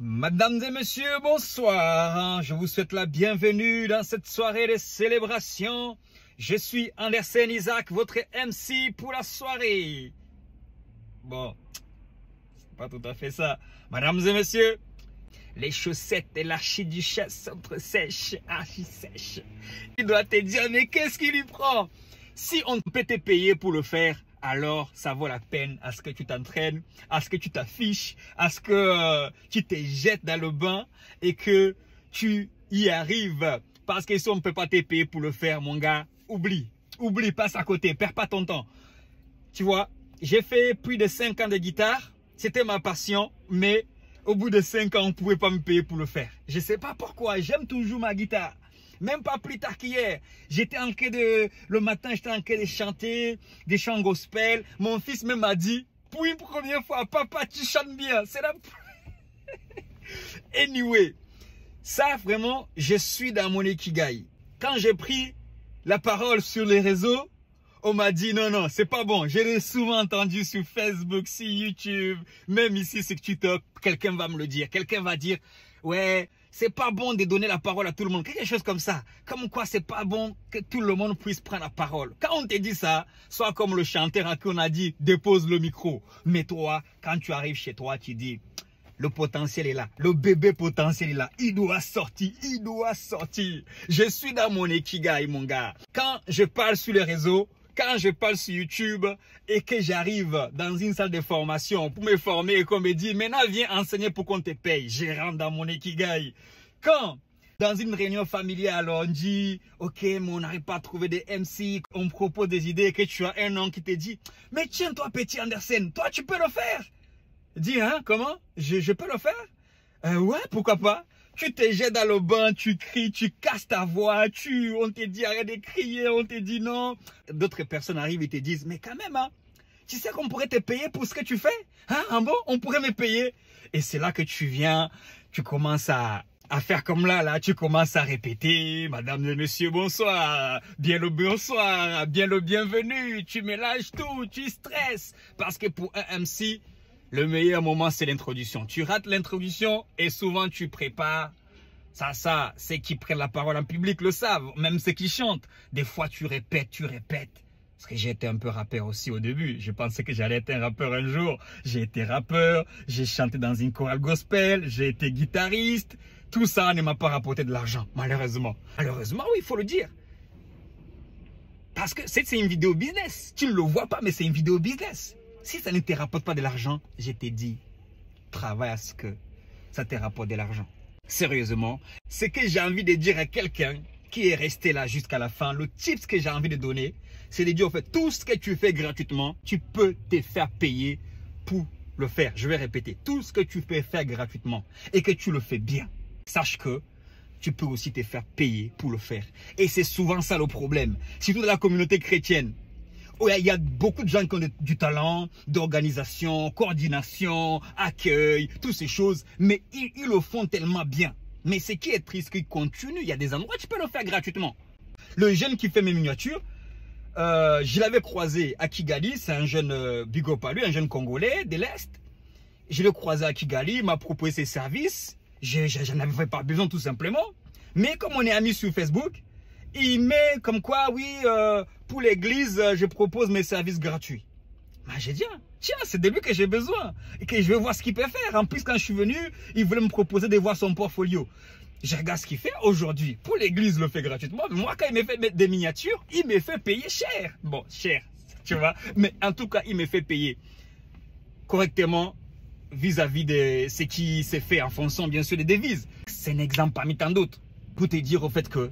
Mesdames et messieurs, bonsoir. Je vous souhaite la bienvenue dans cette soirée de célébration. Je suis Andersen Isaac, votre MC pour la soirée. Bon, c'est pas tout à fait ça. Mesdames et messieurs, les chaussettes et l'archiduchesse sont trop sèches, archi sèches. Il doit te dire, mais qu'est-ce qui lui prend? Si on peut te payer pour le faire, alors ça vaut la peine à ce que tu t'entraînes, à ce que tu t'affiches, à ce que tu te jettes dans le bain et que tu y arrives. Parce que si on ne peut pas te payer pour le faire, mon gars, oublie, passe à côté, perds pas ton temps. Tu vois, j'ai fait plus de 5 ans de guitare, c'était ma passion, mais au bout de 5 ans, on ne pouvait pas me payer pour le faire. Je ne sais pas pourquoi, j'aime toujours ma guitare. Même pas plus tard qu'hier, j'étais en train de, le matin, j'étais en train de chanter des chants gospel. Mon fils même m'a dit, pour une première fois, papa, tu chantes bien. C'est la... Anyway, ça vraiment, je suis dans mon ikigai. Quand j'ai pris la parole sur les réseaux, on m'a dit non, c'est pas bon. Je l'ai souvent entendu sur Facebook, sur YouTube, même ici sur TikTok. Quelqu'un va me le dire. Quelqu'un va dire, ouais, c'est pas bon de donner la parole à tout le monde. Quelque chose comme ça. Comme quoi c'est pas bon que tout le monde puisse prendre la parole. Quand on te dit ça, soit comme le chanteur à qui on a dit, dépose le micro. Mais toi, quand tu arrives chez toi, tu dis, le potentiel est là. Le bébé potentiel est là. Il doit sortir. Il doit sortir. Je suis dans mon ikigai, mon gars. Quand je parle sur les réseaux, quand je parle sur YouTube et que j'arrive dans une salle de formation pour me former et qu'on me dit, maintenant viens enseigner pour qu'on te paye. Je rentre dans mon ikigai. Quand dans une réunion familiale, on dit, ok, mais on n'arrive pas à trouver des MC, on me propose des idées et que tu as un nom qui te dit, mais tiens toi petit Andersen, toi tu peux le faire. Dis, hein, comment? Je peux le faire? Ouais, pourquoi pas? Tu te jettes dans le bain, tu cries, tu casses ta voix, on te dit arrête de crier, on te dit non. D'autres personnes arrivent et te disent, mais quand même, hein, tu sais qu'on pourrait te payer pour ce que tu fais? Hein, bon, on pourrait me payer. Et c'est là que tu viens, tu commences à faire comme là, tu commences à répéter, madame et monsieur, bonsoir, bien le bonsoir, bien le bienvenu, tu mélanges tout, tu stresses. Parce que pour un MC, le meilleur moment, c'est l'introduction. Tu rates l'introduction et souvent tu prépares. Ça, ceux qui prennent la parole en public le savent. Même ceux qui chantent. Des fois, tu répètes. Parce que j'ai été un peu rappeur aussi au début. Je pensais que j'allais être un rappeur un jour. J'ai été rappeur. J'ai chanté dans une chorale gospel. J'ai été guitariste. Tout ça ne m'a pas rapporté de l'argent, malheureusement. Malheureusement, oui, il faut le dire. Parce que c'est une vidéo business. Tu ne le vois pas, mais c'est une vidéo business. Si ça ne te rapporte pas de l'argent, je t'ai dit, travaille à ce que ça te rapporte de l'argent. Sérieusement, ce que j'ai envie de dire à quelqu'un qui est resté là jusqu'à la fin, le tips que j'ai envie de donner, c'est de dire, en fait, tout ce que tu fais gratuitement, tu peux te faire payer pour le faire. Je vais répéter, tout ce que tu peux faire gratuitement et que tu le fais bien, sache que tu peux aussi te faire payer pour le faire. Et c'est souvent ça le problème, surtout dans la communauté chrétienne. Il y a beaucoup de gens qui ont du talent, d'organisation, coordination, accueil, toutes ces choses, mais ils le font tellement bien. Mais ce qui est triste, qu'ils continuent, il y a des endroits où tu peux le faire gratuitement. Le jeune qui fait mes miniatures, je l'avais croisé à Kigali, c'est un jeune big up à lui, un jeune Congolais de l'Est. Je l'ai croisé à Kigali, il m'a proposé ses services, j'en avais pas besoin tout simplement. Mais comme on est amis sur Facebook, il met comme quoi, oui, pour l'église, je propose mes services gratuits. Bah, j'ai dit, tiens, c'est de lui que j'ai besoin et que je veux voir ce qu'il peut faire. En plus, quand je suis venu, il voulait me proposer de voir son portfolio. Je regarde ce qu'il fait aujourd'hui. Pour l'église, il le fait gratuitement. Mais moi, quand il me fait des miniatures, il me fait payer cher. Bon, cher, tu vois. Mais en tout cas, il me fait payer correctement vis-à-vis de ce qui s'est fait en fonction, bien sûr, des devises. C'est un exemple parmi tant d'autres pour te dire au fait que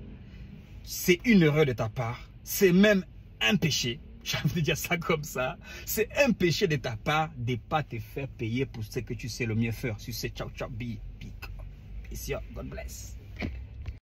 c'est une erreur de ta part, c'est même un péché, j'ai envie de dire ça comme ça, c'est un péché de ta part de ne pas te faire payer pour ce que tu sais le mieux faire sur ce ciao ciao big. Peace, God bless.